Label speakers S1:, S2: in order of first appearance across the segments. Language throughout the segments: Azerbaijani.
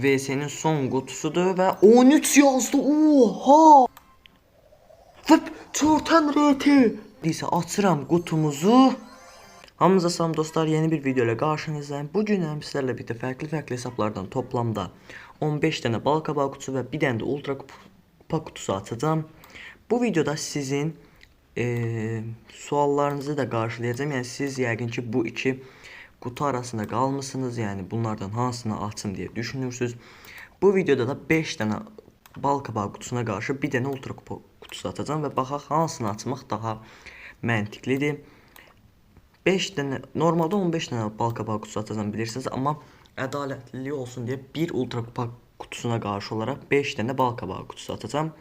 S1: VS'nin son kutusudur ve 13 yazdı. Oha! Və çortan RT. Neyse açıram kutumuzu. Hamınıza salam dostlar, yeni bir video ile karşınızdayım. Bugün sizlerle birlikte farklı hesaplardan toplamda 15 tane bal kabağı kutusu ve bir tane de ultra kupa kutusu atacağım. Bu videoda sizin suallarınızı da karşılayacağım. Yani siz yəqin ki bu iki kutu arasında kalmışsınız. Yani bunlardan hansını açın diye düşünürsünüz. Bu videoda da 5 tane bal kabağı kutusuna karşı bir tane ultra kupa kutusu atacağım ve baxaq hansını açmaq daha məntiqlidir. 5 tane, normalde 15 tane bal kabağı kutusu atacağım bilirsiniz, ama ədalətli olsun diye bir ultra kupa kutusuna karşı olarak 5 tane bal kabağı kutusu atacağım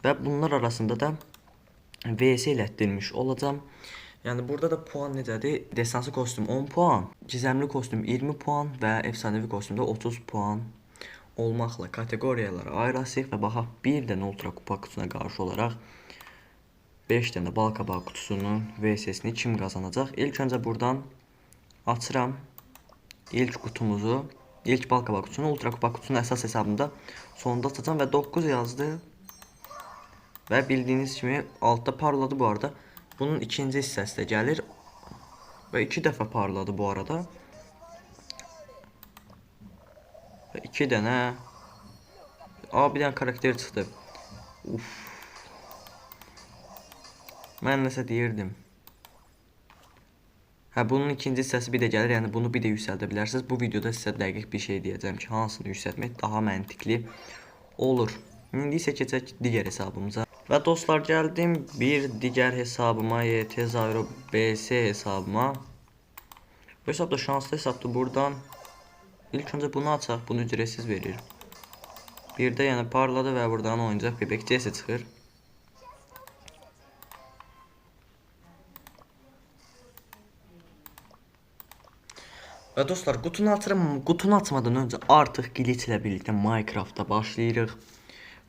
S1: ve bunlar arasında da VS elətdirmiş olacağım. Yani burada da puan necədir? Destansı kostüm 10 puan, gizemli kostüm 20 puan ve efsanevi kostümde 30 puan olmakla kategoriyalara ayırasıq və baxaq bir dənə ultra kupa kutusuna karşı olarak 5 tane bal kabağı kutusunun VS'sini kim kazanacaq? İlk önce buradan açıram ilk kutumuzu. İlk bal kabağı kutusunu ultra kupa kutusunun əsas hesabında sonunda açacağım ve 9 yazdı. Ve bildiğiniz kimi altta parladı bu arada. Bunun ikinci hissəsi də gəlir. Ve 2 dəfə parladı bu arada. Ve 2 dənə. Aa, bir dənə karakter çıxdı. Uf. Mən nəsə deyirdim. Hə, bunun ikinci hissəsi bir də gəlir. Yəni bunu bir də yüksəldə bilərsiniz. Bu videoda sizə dəqiq bir şey deyəcəm ki, hansını yüksəltmək daha məntiqli olur. İndi isə keçək digər hesabımıza. Və dostlar, gəldim bir digər hesabıma, YT Zyro BS hesabıma. Bu hesab da şanslı hesabdır. Buradan ilk önce bunu açaq. Bunu ücretsiz verir. Bir də yəni parladı və buradan oyuncaq bebek CS çıxır. Və dostlar, qutunu açıram. Qutunu açmadan öncə artıq glitch ilə birlikte Minecraft'ta başlayırıq.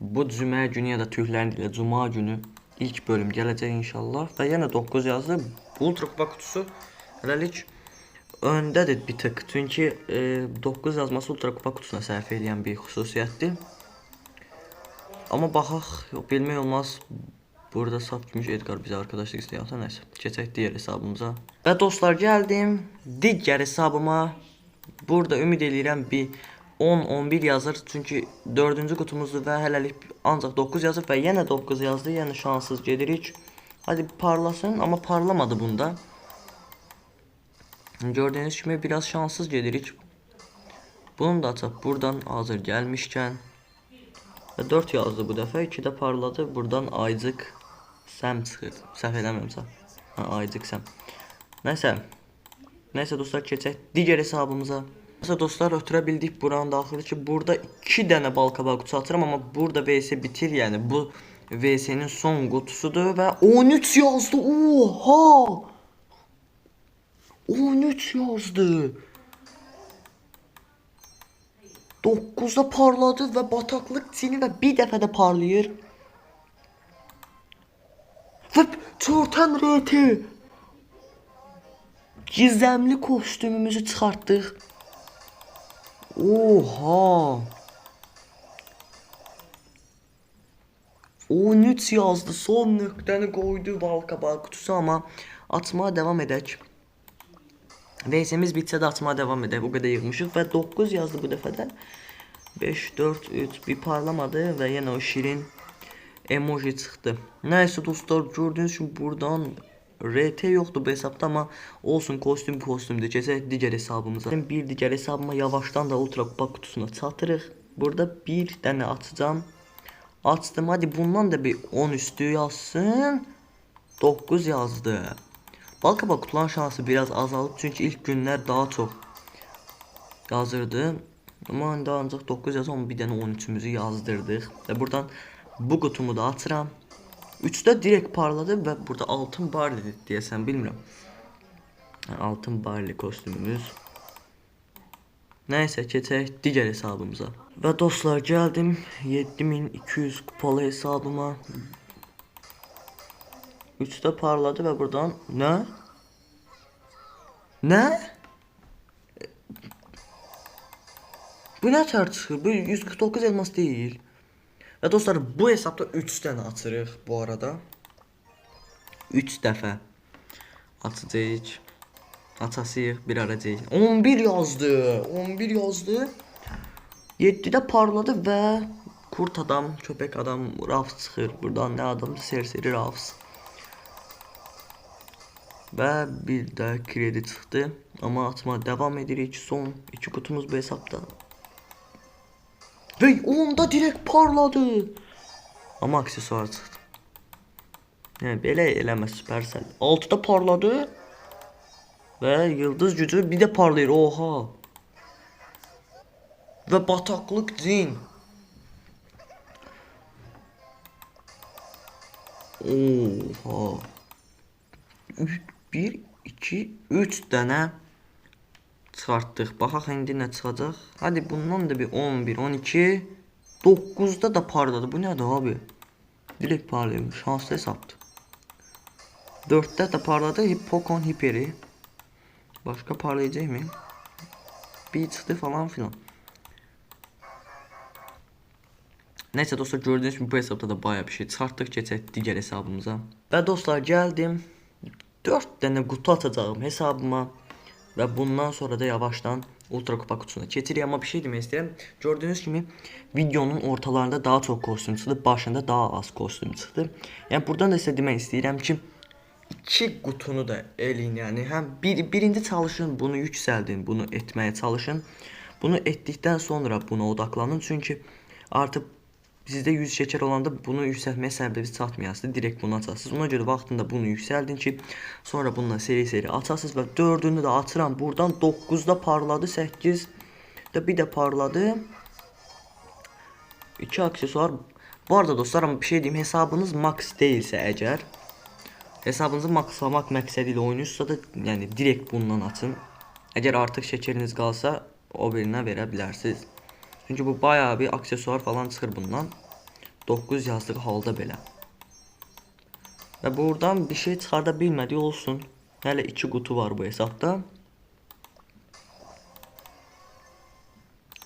S1: Bu cümə günü ya da tüylərin ilə cuma günü ilk bölüm gələcək inşallah. Və yenə 9 yazdı. Ultra kupa kutusu hələlik öndədir bir tık. Çünki 9 yazması ultra kupa kutusuna sərf edən bir xüsusiyyətdir. Amma baxaq, bilmək olmaz. Burada saf gümüş Edgar bize arkadaşlık istiyorsa neyse. Keçək diğer hesabımıza. Və dostlar, gəldim digər hesabıma. Burada ümid edirəm bir 10-11 yazır. Çünki 4-cü kutumuzdur və hələlik ancaq 9 yazır və yenə 9 yazdı. Yəni şanssız gedirik. Hadi parlasın, amma parlamadı bunda. Gördüğünüz kimi biraz şanssız gedirik. Bunu da açaq buradan hazır gəlmişkən. Və 4 yazdı bu dəfə. 2 də parladı. Buradan Aycıq Sam çıxır. Səhv eləmirəmsə. Aycıq Sam. Neyse dostlar, keçək digər hesabımıza. Neyse dostlar, ötürə bildik buranın daxili ki, burada 2 dənə bal kabağı kutusu atıram, amma burada VS bitir. Yəni bu VS'nin son kutusudur və 13 yazdı. Oha! 13 yazdı. 9'da parladı ve bataklık sini ve bir dəfə də parlayır. Və çortan RT. Gizemli kostümümüzü çıxartdıq. Oha! 13 yazdı. Son nöqtəni qoydu bal kabağı kutusu, amma açmaya devam edək. VS'miz bitsə də açmaya devam edək. O qədər yığmışıq və 9 yazdı bu dəfədən. 5, 4, 3 bir parlamadı və yenə o şirin emoji çıxdı. Nəysə dostlar, gördüğünüz kimi buradan RT yoxdur bu hesabda, amma olsun, kostümdür. Keçək digər hesabımıza. Bir digər hesabıma yavaşdan da ultra kupa kutusuna çatırıq. Burada bir dənə açacağım. Açdım, hadi bundan da bir 10 üstü yazsın. 9 yazdı. Bal kabağı kutulan şansı biraz azalıb, çünkü ilk günler daha çok yazırdı. Ama indi ancaq 9 yazı, ama bir dənə 13'ümüzü yazdırdıq. Və buradan bu kutumu da açıram. 3'də direkt parladı və burada altın barli deyəsən, bilmirəm. Altın barli kostümümüz. Neyse, keçək digər hesabımıza. Və dostlar, gəldim 7200 kupalı hesabıma. 3'te parladı ve buradan ne? Bu nə tər çıxır? Bu 149 elmas değil. Və dostlar, bu hesabda 3 dənə açırıq bu arada. 3 dəfə açacağıq. Açasıyıq, bir aracağıq. 11 yazdı. 11 yazdı. 7-də parladı və kurt adam, köpək adam, Rafs çıxır. Buradan nə adamdır? Serseri Rafs. Və bir də kredi çıxdı. Amma atma devam edirik. Son 2 kutumuz bu hesabda. Və onda direkt parladı. Amma aksesuar çıxdı. Yəni belə eləmə Supercell. 6-da parladı. Və yıldız gücü bir də parlayır. Oha. Və bataqlıq cin. Oha. 1, 2, 3 dənə çıxartdıq. Baxaq indi nə çıxacaq. Hadi bundan da bir 11, 12, 9'da da parladı. Bu nədir abi? Direkt parlayır. Şanslı hesaptı. 4'də də parladı. Hippokon hiperi. Başka parlayacak mı? Bir çıxdı falan filan. Neyse dostlar, gördüğünüz gibi bu hesapta da bayağı bir şey çıxartdıq. Keçək digər hesabımıza. Və dostlar, gəldim. 4 dənə qutu atacağım hesabıma. Və bundan sonra da yavaştan ultra kupa kutusuna keçirik. Amma bir şey demək istəyirəm. Gördüğünüz kimi videonun ortalarında daha çox kostüm çıxdı, başında daha az kostüm çıxdı. Yəni buradan da sizə demək istəyirəm ki, 2 qutunu da eləyin. Yəni həm birinci çalışın, bunu yüksəldin, bunu etməyə çalışın. Bunu etdikdən sonra buna odaklanın. Çünki artıq sizdə 100 şeker olanda bunu yüksəltməyə səbəbi çatmayasınız. Direkt bunu açasınız. Ona görə vaxtında bunu yüksəldin ki, sonra bununla seri açasınız və 4'ünü də açıram. Buradan 9'da parladı, 8'də bir də parladı. 2 aksesuar. Bu arada dostlar, ama bir şey diyeyim, hesabınız max değilsə əgər, hesabınızı maxlamaq məqsədi ilə oynayırsınızsa da, yəni direkt bundan açın. Əgər artıq şekeriniz qalsa, o birinə verə bilərsiniz. Çünki bu bayağı bir aksesuar falan çıxır bundan. 9 yazdığı halda belə. Və buradan bir şey çıxarda bilmədiyi olsun. Hələ 2 qutu var bu hesabda.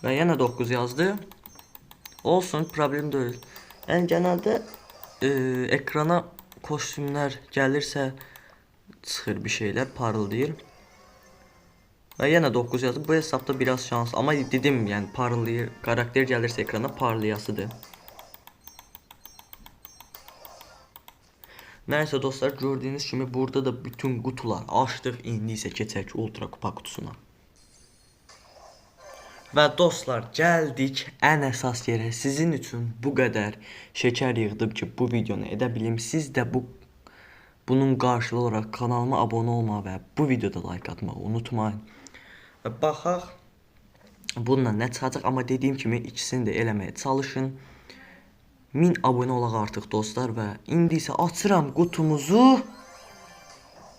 S1: Və yenə 9 yazdı. Olsun, problem deyil. Yəni genelde ekrana kostümlər gəlirsə çıxır bir şeyler, parıldayır. Və yenə 9 yazdı. Bu hesabda biraz şans, amma dedim, yəni parlayır. Karakter gəlirsə ekrana parlayasıdır. Nəysə dostlar, gördüyünüz kimi burada da bütün qutular açdıq. İndi isə keçək ultra kupa kutusuna. Və dostlar, gəldik ən əsas yerə. Sizin üçün bu qədər şeker yığdım ki, bu videonu edə bilim. Siz də bunun qarşılığı olaraq kanalıma abunə olmağı və bu videoda like atmağı unutmayın. Və baxaq bununla nə çıxacaq, amma dediyim kimi ikisini də eləməyə çalışın. 1000 abunə olaq artıq dostlar və indi isə açıram qutumuzu.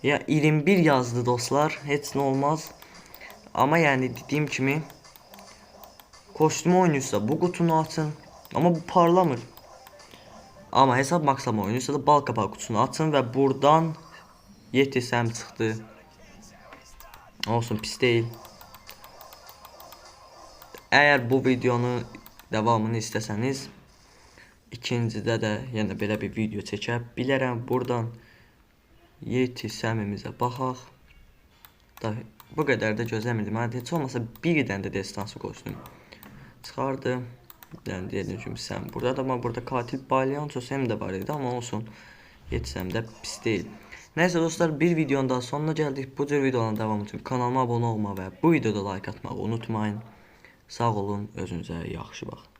S1: Ya 21 yazdı dostlar, heç nə olmaz. Amma yəni dediyim kimi kostümü oynuyorsa bu kutunu atın. Ama bu parlamır. Ama hesap maxlama oynuyorsa da bal kapağı kutusunu atın ve buradan Yetisem çıktı. Olsun, pis değil. Eğer bu videonun devamını isteseniz ikincide də yenə belə bir video çəkə bilərəm. Buradan Yetisemimize baxaq. Bu qədər də gözləmirdim. Heç olmasa bir dənə də destansı kostüm çıxardı. Yani diyelim ki sen burada da, ama burada katil Balyanços hem de var idi, ama olsun, yetsem de pis değil. Neyse dostlar, bir videonun daha sonuna geldik. Bu tür videoların devamı için kanalıma abone olmağı ve bu videoda like atmağı unutmayın. Sağ olun, özünüze yaxşı baxın.